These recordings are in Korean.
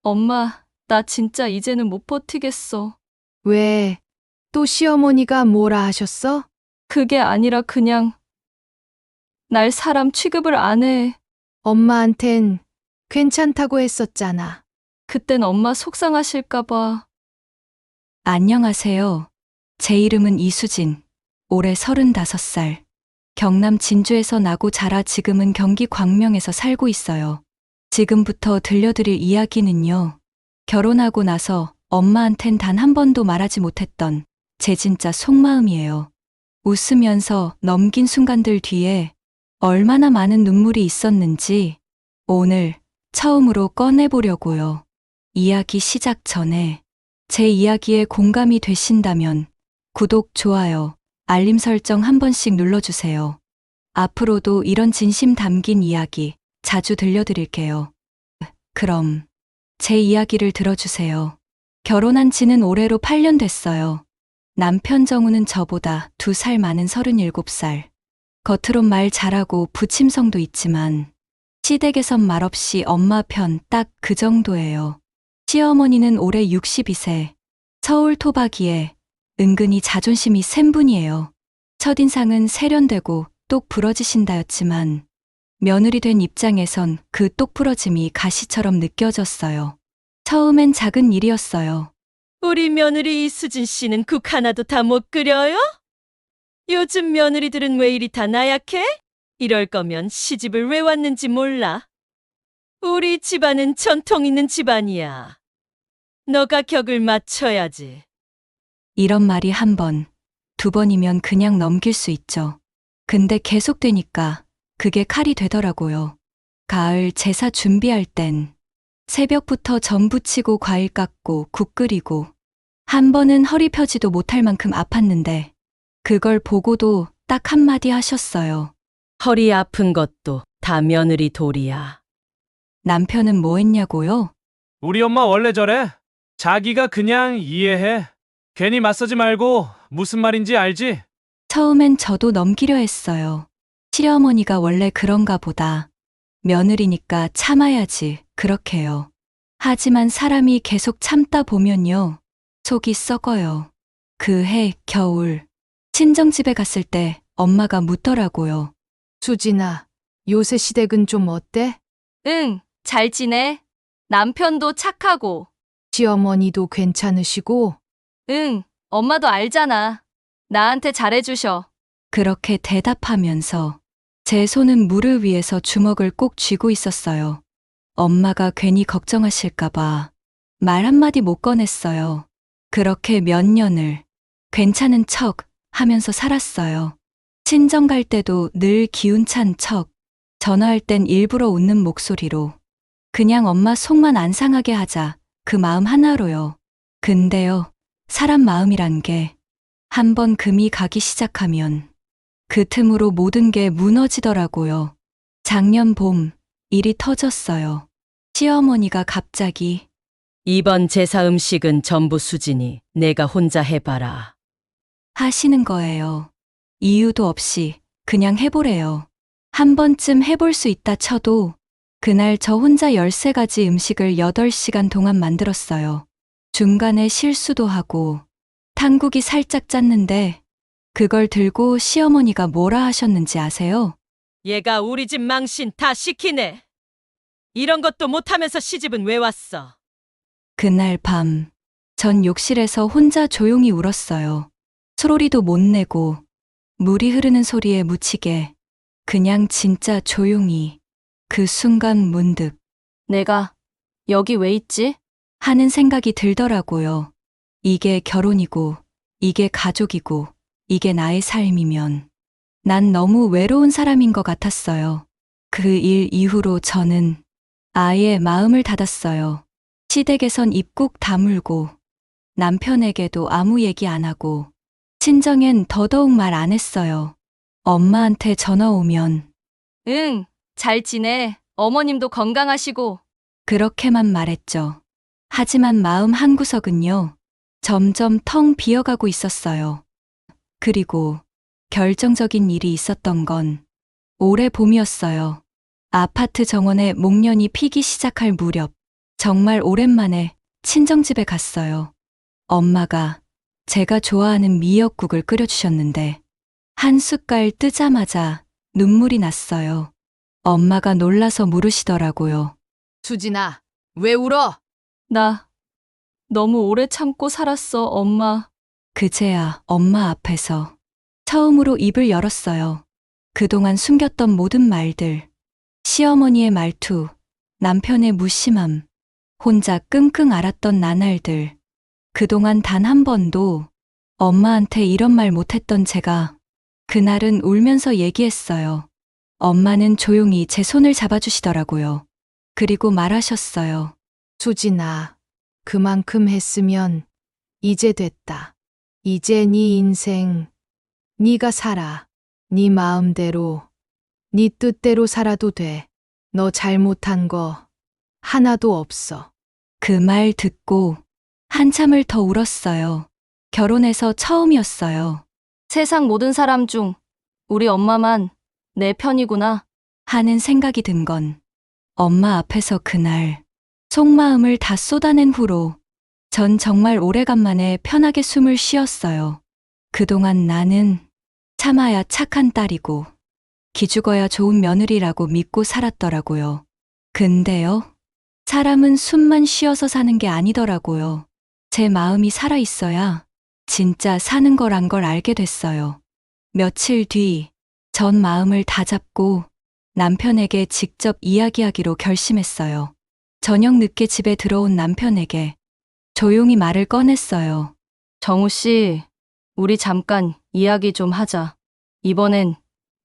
엄마, 나 진짜 이제는 못 버티겠어. 왜? 또 시어머니가 뭐라 하셨어? 그게 아니라 그냥 날 사람 취급을 안 해. 엄마한텐 괜찮다고 했었잖아. 그땐 엄마 속상하실까봐. 안녕하세요. 제 이름은 이수진. 올해 35살. 경남 진주에서 나고 자라 지금은 경기 광명에서 살고 있어요. 지금부터 들려드릴 이야기는요. 결혼하고 나서 엄마한텐 단 한 번도 말하지 못했던 제 진짜 속마음이에요. 웃으면서 넘긴 순간들 뒤에 얼마나 많은 눈물이 있었는지 오늘 처음으로 꺼내보려고요. 이야기 시작 전에 제 이야기에 공감이 되신다면 구독, 좋아요, 알림 설정 한 번씩 눌러주세요. 앞으로도 이런 진심 담긴 이야기 자주 들려드릴게요. 그럼 제 이야기를 들어주세요. 결혼한 지는 올해로 8년 됐어요. 남편 정우는 저보다 2살 많은 37살. 겉으론 말 잘하고 부침성도 있지만 시댁에선 말없이 엄마 편 딱 그 정도예요. 시어머니는 올해 62세. 서울 토박이에 은근히 자존심이 센 분이에요. 첫인상은 세련되고 똑 부러지신다였지만 며느리 된 입장에선 그 똑 부러짐이 가시처럼 느껴졌어요. 처음엔 작은 일이었어요. 우리 며느리 이수진 씨는 국 하나도 다 못 끓여요? 요즘 며느리들은 왜 이리 다 나약해? 이럴 거면 시집을 왜 왔는지 몰라. 우리 집안은 전통 있는 집안이야. 너가 격을 맞춰야지. 이런 말이 한 번, 두 번이면 그냥 넘길 수 있죠. 근데 계속되니까 그게 칼이 되더라고요. 가을 제사 준비할 땐 새벽부터 전 부치고 과일 깎고 국 끓이고 한 번은 허리 펴지도 못할 만큼 아팠는데 그걸 보고도 딱 한마디 하셨어요. 허리 아픈 것도 다 며느리 도리야. 남편은 뭐 했냐고요? 우리 엄마 원래 저래. 자기가 그냥 이해해. 괜히 맞서지 말고 무슨 말인지 알지? 처음엔 저도 넘기려 했어요. 시어머니가 원래 그런가 보다. 며느리니까 참아야지, 그렇게요. 하지만 사람이 계속 참다 보면요. 속이 썩어요. 그 해 겨울 친정집에 갔을 때 엄마가 묻더라고요. 수진아, 요새 시댁은 좀 어때? 응, 잘 지내. 남편도 착하고. 시어머니도 괜찮으시고? 응, 엄마도 알잖아. 나한테 잘해주셔. 그렇게 대답하면서 제 손은 무를 위에서 주먹을 꼭 쥐고 있었어요. 엄마가 괜히 걱정하실까봐 말 한마디 못 꺼냈어요. 그렇게 몇 년을 괜찮은 척 하면서 살았어요. 친정 갈 때도 늘 기운찬 척, 전화할 땐 일부러 웃는 목소리로 그냥 엄마 속만 안 상하게 하자, 그 마음 하나로요. 근데요, 사람 마음이란 게 한 번 금이 가기 시작하면 그 틈으로 모든 게 무너지더라고요. 작년 봄 일이 터졌어요. 시어머니가 갑자기 이번 제사 음식은 전부 수진이 내가 혼자 해봐라. 하시는 거예요. 이유도 없이 그냥 해보래요. 한 번쯤 해볼 수 있다 쳐도 그날 저 혼자 13가지 음식을 8시간 동안 만들었어요. 중간에 실수도 하고 탕국이 살짝 짰는데 그걸 들고 시어머니가 뭐라 하셨는지 아세요? 얘가 우리 집 망신 다 시키네. 이런 것도 못하면서 시집은 왜 왔어? 그날 밤, 전 욕실에서 혼자 조용히 울었어요. 소리도 못 내고, 물이 흐르는 소리에 묻히게, 그냥 진짜 조용히. 그 순간 문득, 내가 여기 왜 있지? 하는 생각이 들더라고요. 이게 결혼이고, 이게 가족이고, 이게 나의 삶이면, 난 너무 외로운 사람인 것 같았어요. 그 일 이후로 저는 아예 마음을 닫았어요. 시댁에선 입 꾹 다물고 남편에게도 아무 얘기 안 하고 친정엔 더더욱 말 안 했어요. 엄마한테 전화 오면 응, 잘 지내. 어머님도 건강하시고. 그렇게만 말했죠. 하지만 마음 한구석은요. 점점 텅 비어가고 있었어요. 그리고 결정적인 일이 있었던 건 올해 봄이었어요. 아파트 정원에 목련이 피기 시작할 무렵 정말 오랜만에 친정집에 갔어요. 엄마가 제가 좋아하는 미역국을 끓여주셨는데 한 숟갈 뜨자마자 눈물이 났어요. 엄마가 놀라서 물으시더라고요. 수진아, 왜 울어? 나 너무 오래 참고 살았어, 엄마. 그제야 엄마 앞에서 처음으로 입을 열었어요. 그동안 숨겼던 모든 말들, 시어머니의 말투, 남편의 무심함, 혼자 끙끙 앓았던 나날들. 그동안 단 한 번도 엄마한테 이런 말 못했던 제가 그날은 울면서 얘기했어요. 엄마는 조용히 제 손을 잡아주시더라고요. 그리고 말하셨어요. 수진아, 그만큼 했으면 이제 됐다. 이제 네 인생 네가 살아. 네 마음대로, 네 뜻대로 살아도 돼. 너 잘못한 거 하나도 없어. 그 말 듣고 한참을 더 울었어요. 결혼해서 처음이었어요. 세상 모든 사람 중 우리 엄마만 내 편이구나. 하는 생각이 든 건 엄마 앞에서 그날 속마음을 다 쏟아낸 후로 전 정말 오래간만에 편하게 숨을 쉬었어요. 그동안 나는 참아야 착한 딸이고 기죽어야 좋은 며느리라고 믿고 살았더라고요. 근데요, 사람은 숨만 쉬어서 사는 게 아니더라고요. 제 마음이 살아있어야 진짜 사는 거란 걸 알게 됐어요. 며칠 뒤, 전 마음을 다잡고 남편에게 직접 이야기하기로 결심했어요. 저녁 늦게 집에 들어온 남편에게 조용히 말을 꺼냈어요. 정우 씨, 우리 잠깐 이야기 좀 하자. 이번엔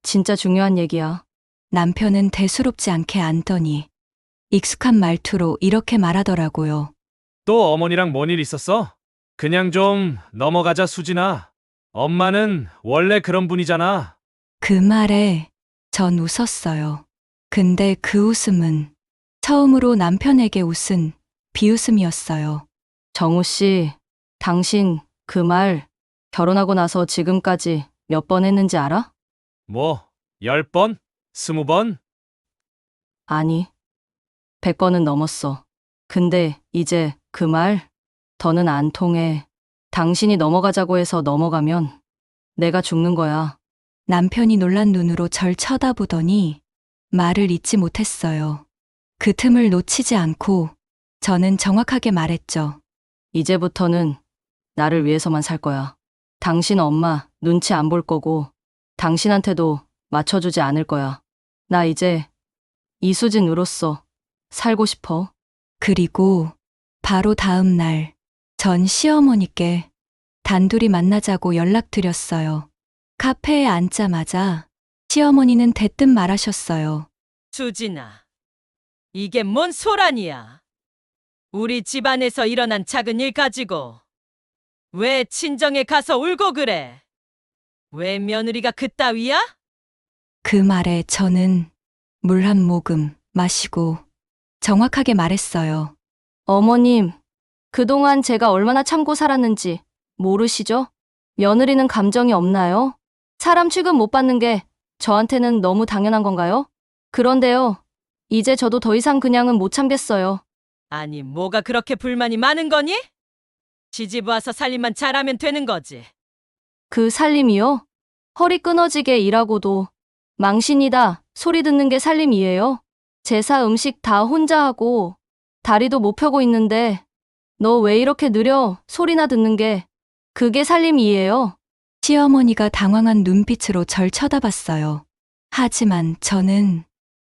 진짜 중요한 얘기야. 남편은 대수롭지 않게 앉더니 익숙한 말투로 이렇게 말하더라고요. 또 어머니랑 뭔 일 있었어? 그냥 좀 넘어가자, 수진아. 엄마는 원래 그런 분이잖아. 그 말에 전 웃었어요. 근데 그 웃음은 처음으로 남편에게 웃은 비웃음이었어요. 정우 씨, 당신 그 말 결혼하고 나서 지금까지 몇 번 했는지 알아? 뭐, 10번? 20번? 아니, 100번은 넘었어. 근데 이제 그 말 더는 안 통해. 당신이 넘어가자고 해서 넘어가면 내가 죽는 거야. 남편이 놀란 눈으로 절 쳐다보더니 말을 잇지 못했어요. 그 틈을 놓치지 않고 저는 정확하게 말했죠. 이제부터는 나를 위해서만 살 거야. 당신 엄마 눈치 안 볼 거고 당신한테도 맞춰주지 않을 거야. 나 이제 이수진으로서 살고 싶어. 그리고 바로 다음 날 전 시어머니께 단둘이 만나자고 연락드렸어요. 카페에 앉자마자 시어머니는 대뜸 말하셨어요. 수진아, 이게 뭔 소란이야? 우리 집안에서 일어난 작은 일 가지고 왜 친정에 가서 울고 그래? 왜 며느리가 그따위야? 그 말에 저는 물 한 모금 마시고 정확하게 말했어요. 어머님, 그동안 제가 얼마나 참고 살았는지 모르시죠? 며느리는 감정이 없나요? 사람 취급 못 받는 게 저한테는 너무 당연한 건가요? 그런데요, 이제 저도 더 이상 그냥은 못 참겠어요. 아니, 뭐가 그렇게 불만이 많은 거니? 시집 와서 살림만 잘하면 되는 거지. 그 살림이요? 허리 끊어지게 일하고도 망신이다 소리 듣는 게 살림이에요? 제사 음식 다 혼자 하고 다리도 못 펴고 있는데 너 왜 이렇게 느려 소리나 듣는 게 그게 살림이에요? 시어머니가 당황한 눈빛으로 절 쳐다봤어요. 하지만 저는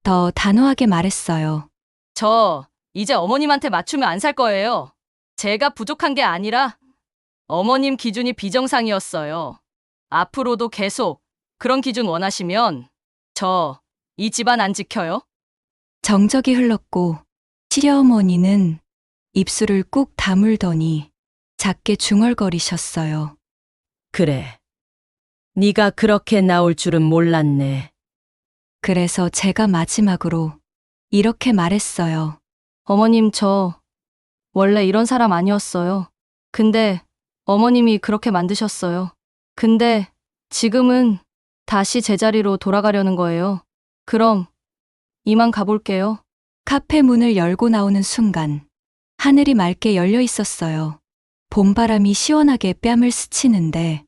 더 단호하게 말했어요. 저 이제 어머님한테 맞추면 안 살 거예요. 제가 부족한 게 아니라 어머님 기준이 비정상이었어요. 앞으로도 계속 그런 기준 원하시면 저 이 집안 안 지켜요. 정적이 흘렀고 시어머니는 입술을 꾹 다물더니 작게 중얼거리셨어요. 그래. 네가 그렇게 나올 줄은 몰랐네. 그래서 제가 마지막으로 이렇게 말했어요. 어머님, 저 원래 이런 사람 아니었어요. 근데 어머님이 그렇게 만드셨어요. 근데 지금은 다시 제자리로 돌아가려는 거예요. 그럼 이만 가볼게요. 카페 문을 열고 나오는 순간 하늘이 맑게 열려 있었어요. 봄바람이 시원하게 뺨을 스치는데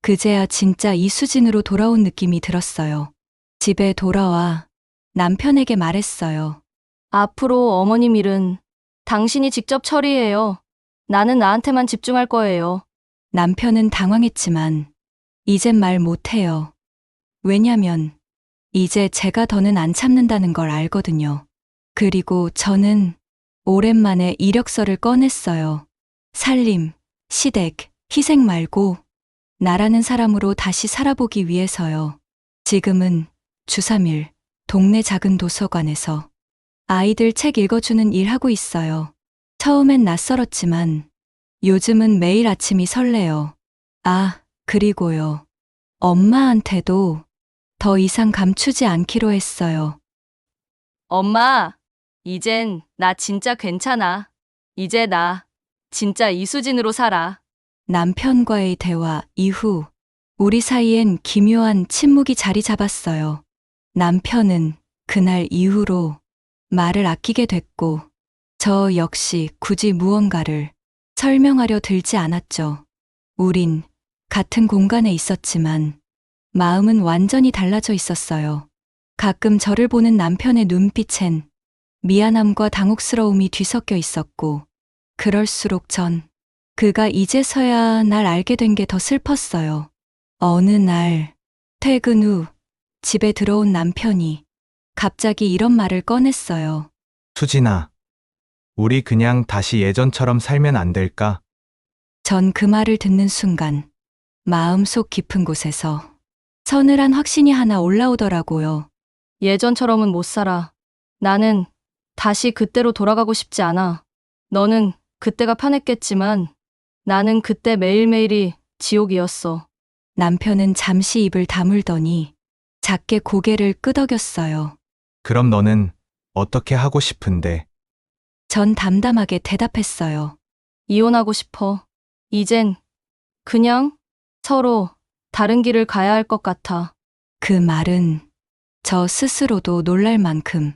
그제야 진짜 이수진으로 돌아온 느낌이 들었어요. 집에 돌아와 남편에게 말했어요. 앞으로 어머님 일은 당신이 직접 처리해요. 나는 나한테만 집중할 거예요. 남편은 당황했지만 이젠 말 못해요. 왜냐면 이제 제가 더는 안 참는다는 걸 알거든요. 그리고 저는 오랜만에 이력서를 꺼냈어요. 살림, 시댁, 희생 말고 나라는 사람으로 다시 살아보기 위해서요. 지금은 주 3일 동네 작은 도서관에서 아이들 책 읽어주는 일 하고 있어요. 처음엔 낯설었지만 요즘은 매일 아침이 설레요. 아, 그리고요. 엄마한테도 더 이상 감추지 않기로 했어요. 엄마, 이젠 나 진짜 괜찮아. 이제 나 진짜 이수진으로 살아. 남편과의 대화 이후 우리 사이엔 기묘한 침묵이 자리 잡았어요. 남편은 그날 이후로 말을 아끼게 됐고 저 역시 굳이 무언가를 설명하려 들지 않았죠. 우린 같은 공간에 있었지만 마음은 완전히 달라져 있었어요. 가끔 저를 보는 남편의 눈빛엔 미안함과 당혹스러움이 뒤섞여 있었고 그럴수록 전 그가 이제서야 날 알게 된 게 더 슬펐어요. 어느 날 퇴근 후 집에 들어온 남편이 갑자기 이런 말을 꺼냈어요. 수진아, 우리 그냥 다시 예전처럼 살면 안 될까? 전 그 말을 듣는 순간 마음속 깊은 곳에서 서늘한 확신이 하나 올라오더라고요. 예전처럼은 못 살아. 나는 다시 그때로 돌아가고 싶지 않아. 너는 그때가 편했겠지만 나는 그때 매일매일이 지옥이었어. 남편은 잠시 입을 다물더니 작게 고개를 끄덕였어요. 그럼 너는 어떻게 하고 싶은데? 전 담담하게 대답했어요. 이혼하고 싶어. 이젠 그냥 서로 다른 길을 가야 할 것 같아. 그 말은 저 스스로도 놀랄 만큼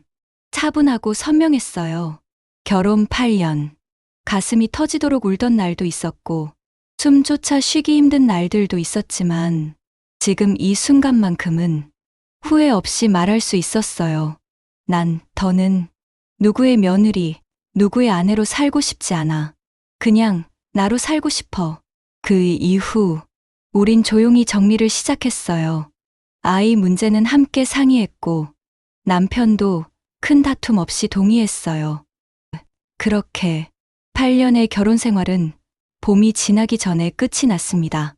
차분하고 선명했어요. 결혼 8년, 가슴이 터지도록 울던 날도 있었고 숨조차 쉬기 힘든 날들도 있었지만 지금 이 순간만큼은 후회 없이 말할 수 있었어요. 난 더는 누구의 며느리, 누구의 아내로 살고 싶지 않아. 그냥 나로 살고 싶어. 그 이후 우린 조용히 정리를 시작했어요. 아이 문제는 함께 상의했고 남편도 큰 다툼 없이 동의했어요. 그렇게 8년의 결혼 생활은 봄이 지나기 전에 끝이 났습니다.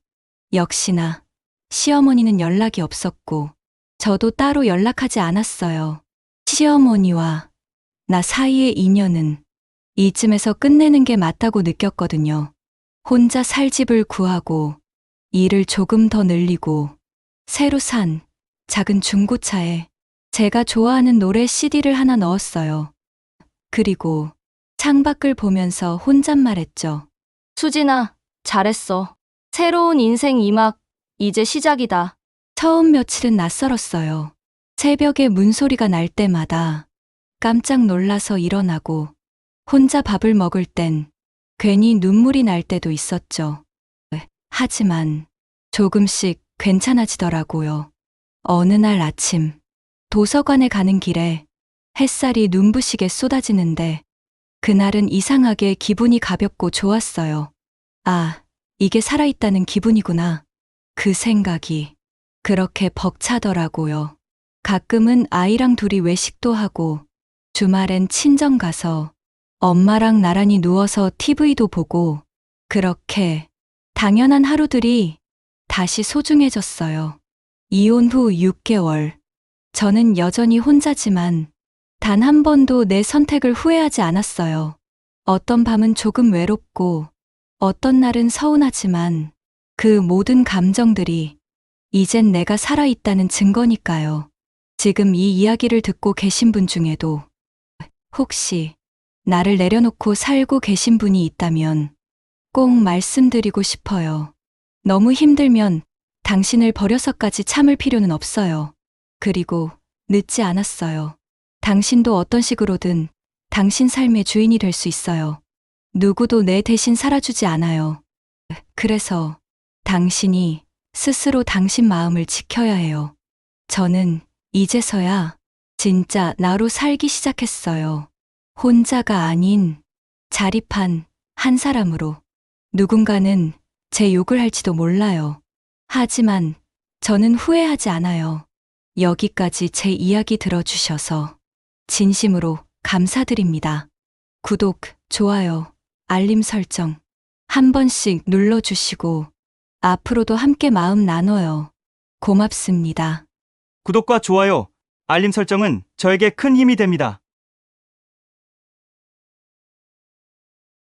역시나 시어머니는 연락이 없었고 저도 따로 연락하지 않았어요. 시어머니와 나 사이의 인연은 이쯤에서 끝내는 게 맞다고 느꼈거든요. 혼자 살 집을 구하고 일을 조금 더 늘리고 새로 산 작은 중고차에 제가 좋아하는 노래 CD를 하나 넣었어요. 그리고 창밖을 보면서 혼잣말했죠. 수진아, 잘했어. 새로운 인생 2막, 이제 시작이다. 처음 며칠은 낯설었어요. 새벽에 문소리가 날 때마다 깜짝 놀라서 일어나고 혼자 밥을 먹을 땐 괜히 눈물이 날 때도 있었죠. 하지만 조금씩 괜찮아지더라고요. 어느 날 아침 도서관에 가는 길에 햇살이 눈부시게 쏟아지는데 그날은 이상하게 기분이 가볍고 좋았어요. 아, 이게 살아있다는 기분이구나. 그 생각이 그렇게 벅차더라고요. 가끔은 아이랑 둘이 외식도 하고 주말엔 친정 가서 엄마랑 나란히 누워서 TV도 보고 그렇게 당연한 하루들이 다시 소중해졌어요. 이혼 후 6개월. 저는 여전히 혼자지만 단 한 번도 내 선택을 후회하지 않았어요. 어떤 밤은 조금 외롭고 어떤 날은 서운하지만 그 모든 감정들이 이젠 내가 살아있다는 증거니까요. 지금 이 이야기를 듣고 계신 분 중에도 혹시 나를 내려놓고 살고 계신 분이 있다면 꼭 말씀드리고 싶어요. 너무 힘들면 당신을 버려서까지 참을 필요는 없어요. 그리고 늦지 않았어요. 당신도 어떤 식으로든 당신 삶의 주인이 될 수 있어요. 누구도 내 대신 살아주지 않아요. 그래서 당신이 스스로 당신 마음을 지켜야 해요. 저는 이제서야 진짜 나로 살기 시작했어요. 혼자가 아닌 자립한 한 사람으로. 누군가는 제 욕을 할지도 몰라요. 하지만 저는 후회하지 않아요. 여기까지 제 이야기 들어주셔서 진심으로 감사드립니다. 구독, 좋아요, 알림 설정 한 번씩 눌러주시고 앞으로도 함께 마음 나눠요. 고맙습니다. 구독과 좋아요, 알림 설정은 저에게 큰 힘이 됩니다.